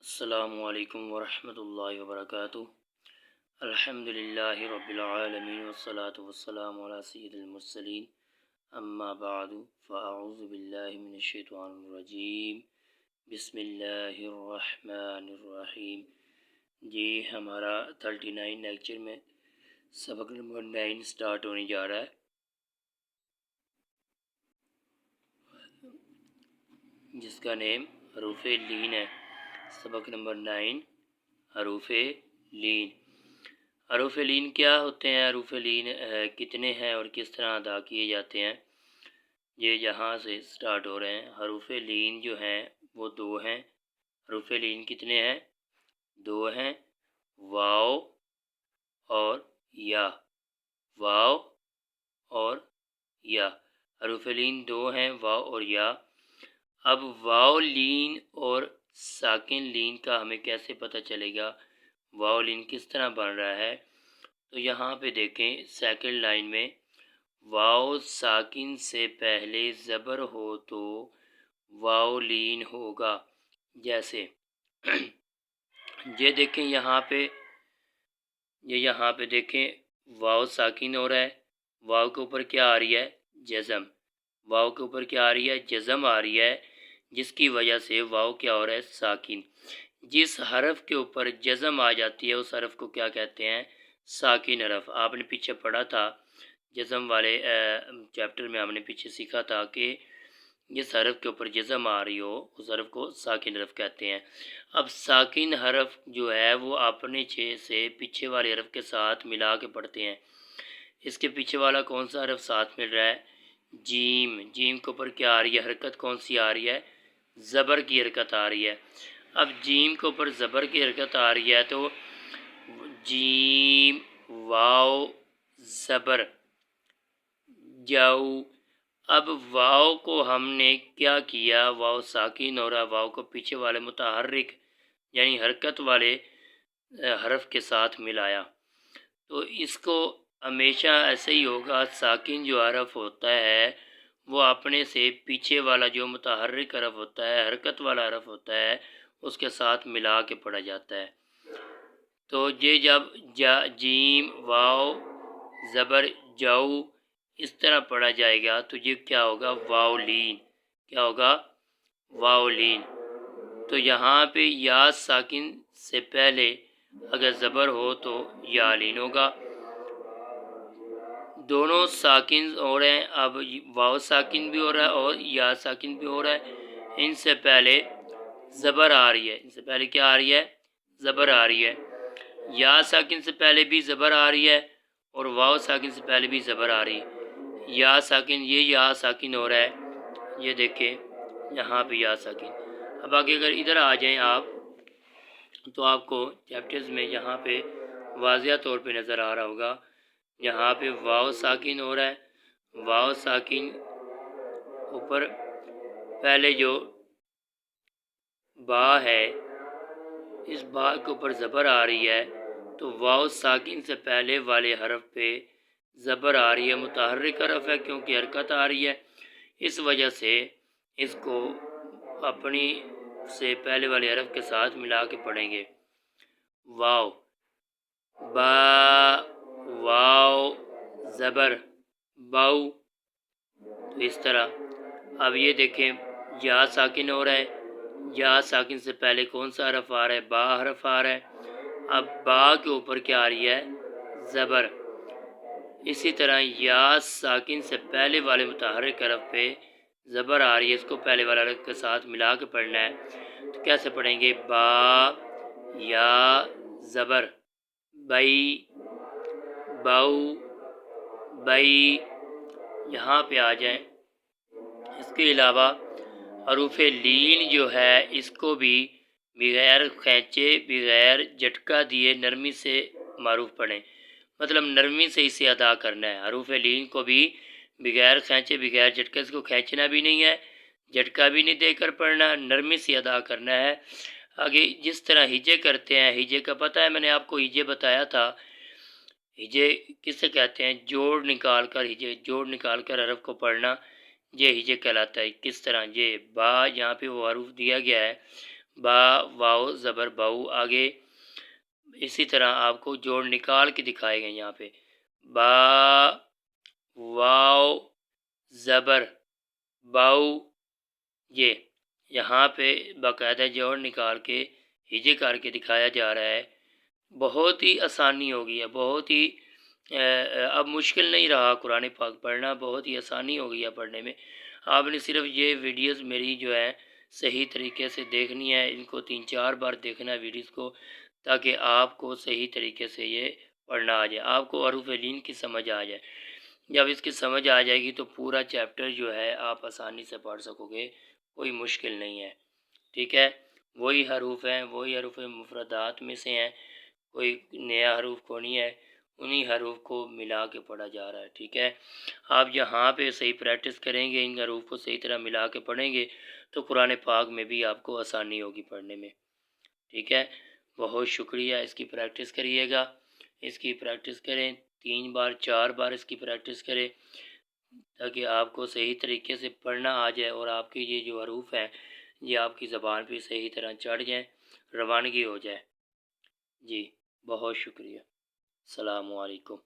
السلام علیکم ورحمۃ اللہ وبرکاتہ۔ الحمد للہ رب العالمین والصلاة والسلام علی سید المرسلین، اما بعد فاعوذ باللہ من الشیطان الرجیم، بسم اللہ الرحمن الرحیم۔ جی ہمارا 39 لیکچر میں سبق نمبر 9 سٹارٹ ہونے جا رہا ہے، جس کا نیم حروف لین ہے۔ سبق نمبر 9 حروف لین۔ حروف لین کیا ہوتے ہیں؟ حروف لین کتنے ہیں اور کس طرح ادا کیے جاتے ہیں؟ یہ یہاں سے سٹارٹ ہو رہے ہیں۔ حروف لین جو ہیں وہ 2 ہیں۔ حروف لین کتنے ہیں؟ 2 ہیں، واو اور یا۔ واو اور یا، حروف لین 2 ہیں، واو اور یا۔ اب واو لین اور ساکن لین کا ہمیں کیسے پتہ چلے گا؟ واو لین کس طرح بن رہا ہے؟ تو یہاں پہ دیکھیں سیکنڈ لائن میں، واو ساکن سے پہلے زبر ہو تو واو لین ہوگا۔ جیسے یہ دیکھیں یہاں پہ دیکھیں واو ساکن ہو رہا ہے، واو کے اوپر کیا آ رہی ہے؟ جزم۔ واو کے اوپر کیا آ رہی ہے؟ جزم آ رہی ہے، جس کی وجہ سے واو کیا ہو رہا ہے؟ ساکن۔ جس حرف کے اوپر جزم آ جاتی ہے اس حرف کو کیا کہتے ہیں؟ ساکن حرف۔ آپ نے پیچھے پڑھا تھا، جزم والے چیپٹر میں ہم نے پیچھے سیکھا تھا کہ جس حرف کے اوپر جزم آ رہی ہو اس حرف کو ساکن حرف کہتے ہیں۔ اب ساکن حرف جو ہے وہ اپنے سے پیچھے والے حرف کے ساتھ ملا کے پڑھتے ہیں۔ اس کے پیچھے والا کون سا حرف ساتھ مل رہا ہے؟ جیم۔ جیم کے اوپر کیا آ رہی ہے؟ حرکت کون سی آ رہی ہے؟ زبر کی حرکت آ رہی ہے۔ اب جیم کے اوپر زبر کی حرکت آ رہی ہے تو جیم واو زبر جو۔ اب واو کو ہم نے کیا کیا؟ واو ساکن ہو رہا، واو کو پیچھے والے متحرک یعنی حرکت والے حرف کے ساتھ ملایا۔ تو اس کو ہمیشہ ایسے ہی ہوگا، ساکن جو حرف ہوتا ہے وہ اپنے سے پیچھے والا جو متحرک حرف ہوتا ہے، حرکت والا حرف ہوتا ہے، اس کے ساتھ ملا کے پڑھا جاتا ہے۔ تو یہ جب جیم واو زبر جو اس طرح پڑھا جائے گا تو یہ کیا ہوگا؟ واو لین۔ کیا ہوگا؟ واو لین۔ تو یہاں پہ یا ساکن سے پہلے اگر زبر ہو تو یا لین ہوگا۔ دونوں ساکن ہو رہے ہیں، اب واو ساکن بھی ہو رہا ہے اور یا ساکن بھی ہو رہا ہے۔ ان سے پہلے زبر آ رہی ہے۔ ان سے پہلے کیا آ رہی ہے؟ زبر آ رہی ہے۔ یا ساکن سے پہلے بھی زبر آ رہی ہے اور واو ساکن سے پہلے بھی زبر آ رہی ہے۔ یا ساکن، یہ یا ساکن ہو رہا ہے، یہ دیکھیں یہاں پہ یا ساکن۔ اب آگے اگر ادھر آ جائیں آپ تو آپ کو چیپٹرز میں یہاں پہ واضح طور پہ نظر آ رہا ہوگا، یہاں پہ واو ساکن ہو رہا ہے۔ واو ساکن اوپر پہلے جو با ہے، اس با کے اوپر زبر آ رہی ہے تو واو ساکن سے پہلے والے حرف پہ زبر آ رہی ہے، متحرک حرف ہے کیونکہ حرکت آ رہی ہے، اس وجہ سے اس کو اپنی سے پہلے والے حرف کے ساتھ ملا کے پڑھیں گے۔ واو با، واو زبر باؤ، تو اس طرح۔ اب یہ دیکھیں یا ساکن ہو رہا ہے، یا ساکن سے پہلے کون سا حرف آ رہا ہے؟ با حرف آ رہا ہے۔ اب با کے اوپر کیا آ رہی ہے؟ زبر۔ اسی طرح یا ساکن سے پہلے والے متحرک حرف پہ زبر آ رہی ہے، اس کو پہلے والے حرف کے ساتھ ملا کے پڑھنا ہے۔ تو کیسے پڑھیں گے؟ با یا زبر بئی، باؤ بئی۔ یہاں پہ آ جائیں۔ اس کے علاوہ حروف لین جو ہے اس کو بھی بغیر کھینچے، بغیر جھٹکا دیے نرمی سے معروف پڑھیں، مطلب نرمی سے اسے ادا کرنا ہے۔ حروف لین کو بھی بغیر کھینچے، بغیر جھٹکے، اس کو کھینچنا بھی نہیں ہے، جھٹکا بھی نہیں دے کر پڑھنا، نرمی سے ادا کرنا ہے۔ آگے جس طرح ہجے کرتے ہیں، ہجے کا پتہ ہے، میں نے آپ کو ہجے بتایا تھا۔ ہجے کسے کہتے ہیں؟ جوڑ نکال کر، ہجے جوڑ نکال کر حرف کو پڑھنا، یہ ہجے کہلاتا ہے۔ کس طرح؟ یہ با، یہاں پہ وہ حروف دیا گیا ہے، با واو زبر باؤ آگے اسی طرح آپ کو جوڑ نکال کے دکھائے گئے یہاں پہ با واو زبر باؤ، یہ یہاں پہ باقاعدہ جوڑ نکال کے ہجے کر کے دکھایا جا رہا ہے۔ بہت ہی آسانی ہو گئی ہے، بہت ہی اب مشکل نہیں رہا قرآن پاک پڑھنا، بہت ہی آسانی ہو گئی ہے پڑھنے میں۔ آپ نے صرف یہ ویڈیوز میری جو ہے صحیح طریقے سے دیکھنی ہے، ان کو 3-4 بار دیکھنا ہے ویڈیوز کو، تاکہ آپ کو صحیح طریقے سے یہ پڑھنا آ جائے، آپ کو حروف لین کی سمجھ آ جائے۔ جب اس کی سمجھ آ جائے گی تو پورا چیپٹر جو ہے آپ آسانی سے پڑھ سکو گے، کوئی مشکل نہیں ہے، ٹھیک ہے۔ وہی حروف ہیں، وہی حروف مفردات میں سے ہیں، کوئی نیا حروف کو نہیں ہے، انہی حروف کو ملا کے پڑھا جا رہا ہے، ٹھیک ہے۔ آپ یہاں پہ صحیح پریکٹس کریں گے، ان حروف کو صحیح طرح ملا کے پڑھیں گے تو قرآن پاک میں بھی آپ کو آسانی ہوگی پڑھنے میں، ٹھیک ہے۔ بہت شکریہ، اس کی پریکٹس کریے گا، اس کی پریکٹس کریں، 3 بار 4 بار اس کی پریکٹس کریں، تاکہ آپ کو صحیح طریقے سے پڑھنا آ جائے اور آپ کی یہ جو حروف ہیں یہ آپ کی زبان پہ صحیح طرح چڑھ جائیں، روانگی ہو جائے۔ جی بہت شکریہ، السلام علیکم۔